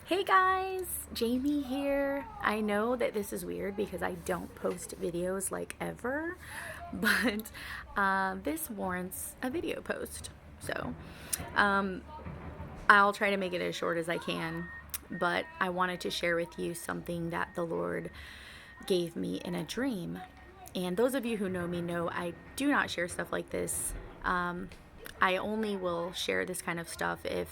Hey guys, Jamie here. I know that this is weird because I don't post videos like ever, but this warrants a video post. So um, I'll try to make it as short as I can, but I wanted to share with you something that the Lord gave me in a dream. And those of you who know me know I do not share stuff like this. I only will share this kind of stuff if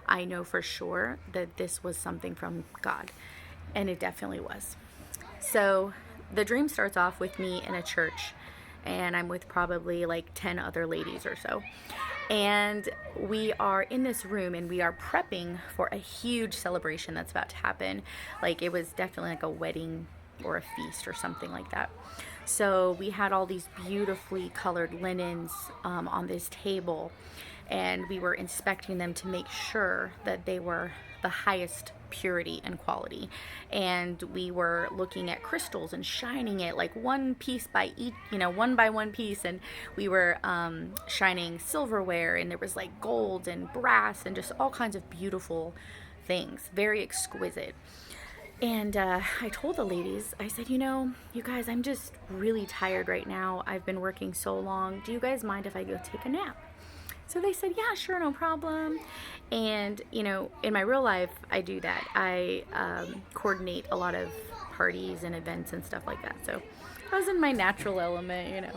I know for sure that this was something from God. And it definitely was. So the dream starts off with me in a church, and I'm with probably like 10 other ladies or so. And we are in this room and we are prepping for a huge celebration that's about to happen. Like it was definitely like a wedding or a feast or something like that. So we had all these beautifully colored linens on this table, and we were inspecting them to make sure that they were the highest purity and quality. And we were looking at crystals and shining it like one piece by each, one by one piece. And we were shining silverware, and there was like gold and brass and just all kinds of beautiful things, very exquisite. And I told the ladies, I said, you guys, I'm just really tired right now. I've been working so long. Do you guys mind if I go take a nap? So they said, yeah, sure, no problem. And, in my real life, I do that. I coordinate a lot of parties and events and stuff like that. So I was in my natural element.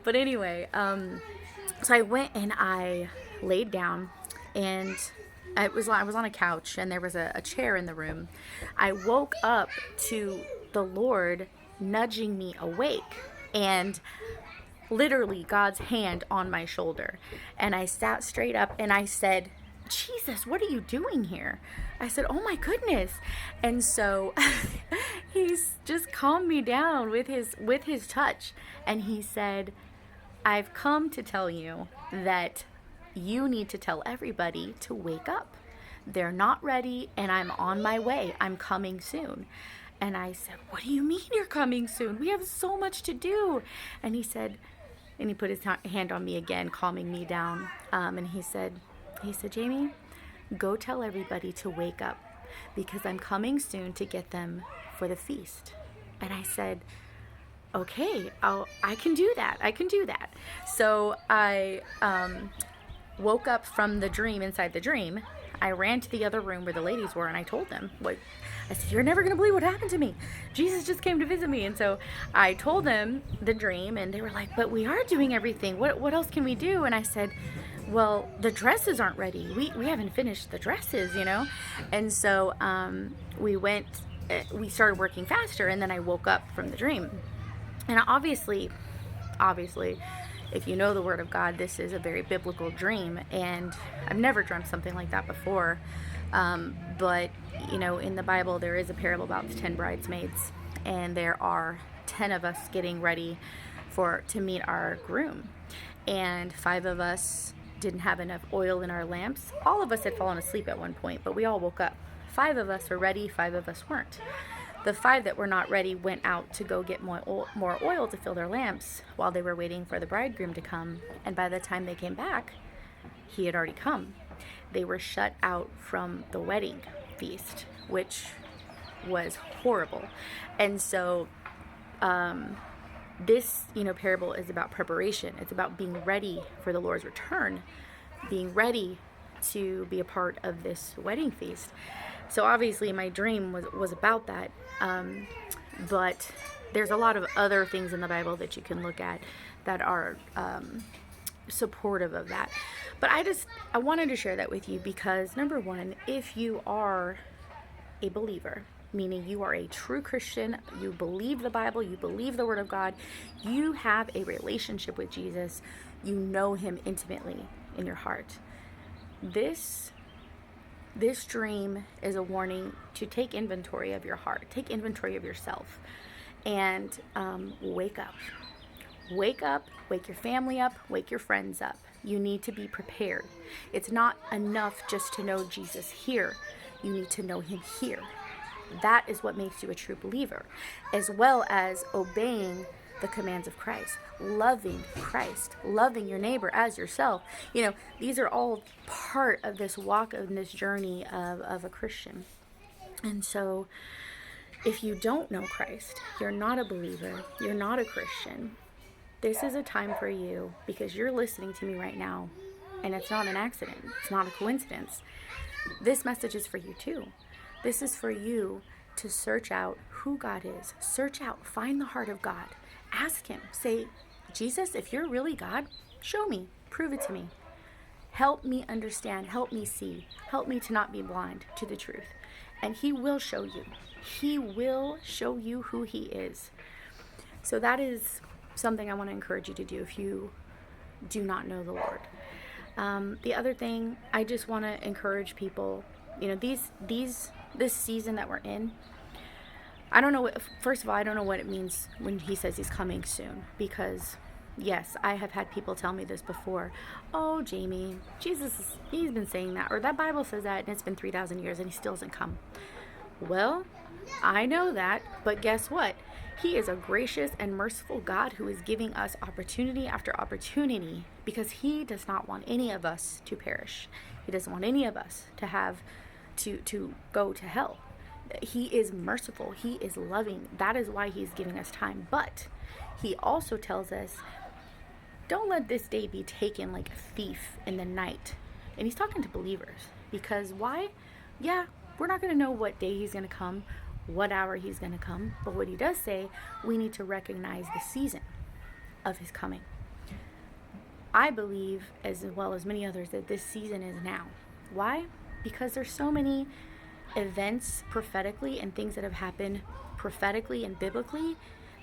But anyway, so I went and I laid down, and I was on a couch, and there was a chair in the room. I woke up to the Lord nudging me awake, and literally God's hand on my shoulder. And I sat straight up and I said, Jesus, what are you doing here? I said, oh my goodness. And so he's just calmed me down with his touch. And he said, I've come to tell you that you need to tell everybody to wake up. They're not ready, and I'm on my way. I'm coming soon. And I said, what do you mean you're coming soon? We have so much to do. And he said, and he put his hand on me again, calming me down. And he said, Jamie, go tell everybody to wake up because I'm coming soon to get them for the feast. And I said, okay, I can do that. I can do that. So I woke up from the dream inside the dream. I ran to the other room where the ladies were, and I told them what I said. You're never going to believe what happened to me. Jesus just came to visit me. And so I told them the dream, and they were like, but we are doing everything. What else can we do? And I said, well, the dresses aren't ready. We haven't finished the dresses, And so we started working faster, and then I woke up from the dream. And obviously, if you know the Word of God, this is a very biblical dream, and I've never dreamt something like that before. But, in the Bible, there is a parable about the 10 bridesmaids, and there are 10 of us getting ready to meet our groom. And 5 of us didn't have enough oil in our lamps. All of us had fallen asleep at one point, but we all woke up. 5 of us were ready, 5 of us weren't. The 5 that were not ready went out to go get more oil to fill their lamps while they were waiting for the bridegroom to come. And by the time they came back, he had already come. They were shut out from the wedding feast, which was horrible. And so this, parable is about preparation. It's about being ready for the Lord's return, being ready to be a part of this wedding feast. So obviously my dream was about that. But there's a lot of other things in the Bible that you can look at that are supportive of that. But I wanted to share that with you because, number one, if you are a believer, meaning you are a true Christian, you believe the Bible, you believe the Word of God, you have a relationship with Jesus, you know Him intimately in your heart. This dream is a warning to take inventory of your heart, take inventory of yourself, and wake up. Wake up, wake your family up, wake your friends up. You need to be prepared. It's not enough just to know Jesus here. You need to know Him here. That is what makes you a true believer, as well as obeying the commands of Christ, loving your neighbor as yourself. These are all part of this walk, of this journey of a Christian. And so if you don't know Christ, you're not a believer, you're not a Christian, this is a time for you, because you're listening to me right now, and it's not an accident, it's not a coincidence. This message is for you too. This is for you to search out who God is. Search out, find the heart of God. Ask him, say, Jesus, if you're really God, show me, prove it to me. Help me understand, help me see, help me to not be blind to the truth. And he will show you. He will show you who he is. So that is something I want to encourage you to do if you do not know the Lord. The other thing, I just want to encourage people, this season that we're in, I don't know first of all, I don't know what it means when he says he's coming soon, because yes, I have had people tell me this before. Oh, Jamie, he's been saying that, or that Bible says that, and it's been 3,000 years and he still hasn't come. Well, I know that, but guess what? He is a gracious and merciful God who is giving us opportunity after opportunity, because he does not want any of us to perish. He doesn't want any of us to have to go to hell. He is merciful. He is loving. That is why he's giving us time. But he also tells us, don't let this day be taken like a thief in the night. And he's talking to believers, because why? Yeah, we're not going to know what day he's going to come, what hour he's going to come. But what he does say, we need to recognize the season of his coming. I believe, as well as many others, that this season is now. Why? Because there's so many events prophetically and things that have happened prophetically and biblically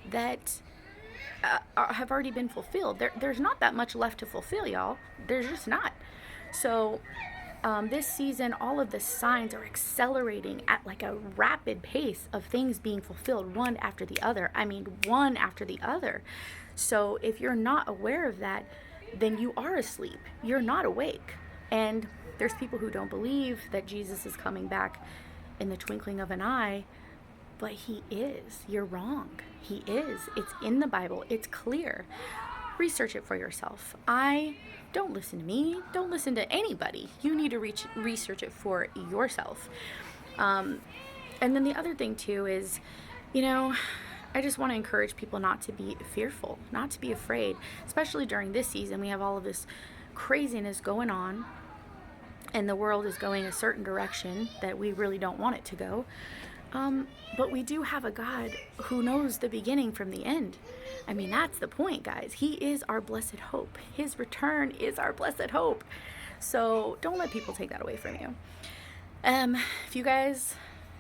that have already been fulfilled. There's not that much left to fulfill, y'all. There's just not. So this season, all of the signs are accelerating at like a rapid pace of things being fulfilled, one after the other. I mean, one after the other. So if you're not aware of that, then you are asleep. You're not awake. And there's people who don't believe that Jesus is coming back in the twinkling of an eye, but he is. You're wrong. He is. It's in the Bible. It's clear. Research it for yourself. Don't listen to me. Don't listen to anybody. You need to research it for yourself. And then the other thing too is, I just want to encourage people not to be fearful, not to be afraid, especially during this season. We have all of this craziness going on, and the world is going a certain direction that we really don't want it to go. But we do have a God who knows the beginning from the end. I mean, that's the point, guys. He is our blessed hope. His return is our blessed hope. So don't let people take that away from you. If you guys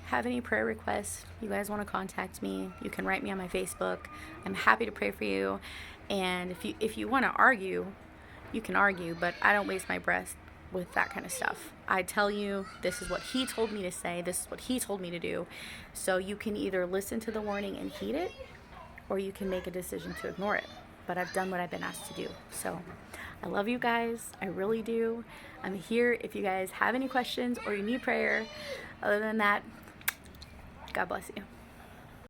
have any prayer requests, you guys want to contact me, you can write me on my Facebook. I'm happy to pray for you. And if you want to argue, you can argue, but I don't waste my breath with that kind of stuff. I tell you, this is what he told me to say, this is what he told me to do. So you can either listen to the warning and heed it, or you can make a decision to ignore it. But I've done what I've been asked to do. So I love you guys. I really do. I'm here if you guys have any questions or you need prayer. Other than that, God bless you.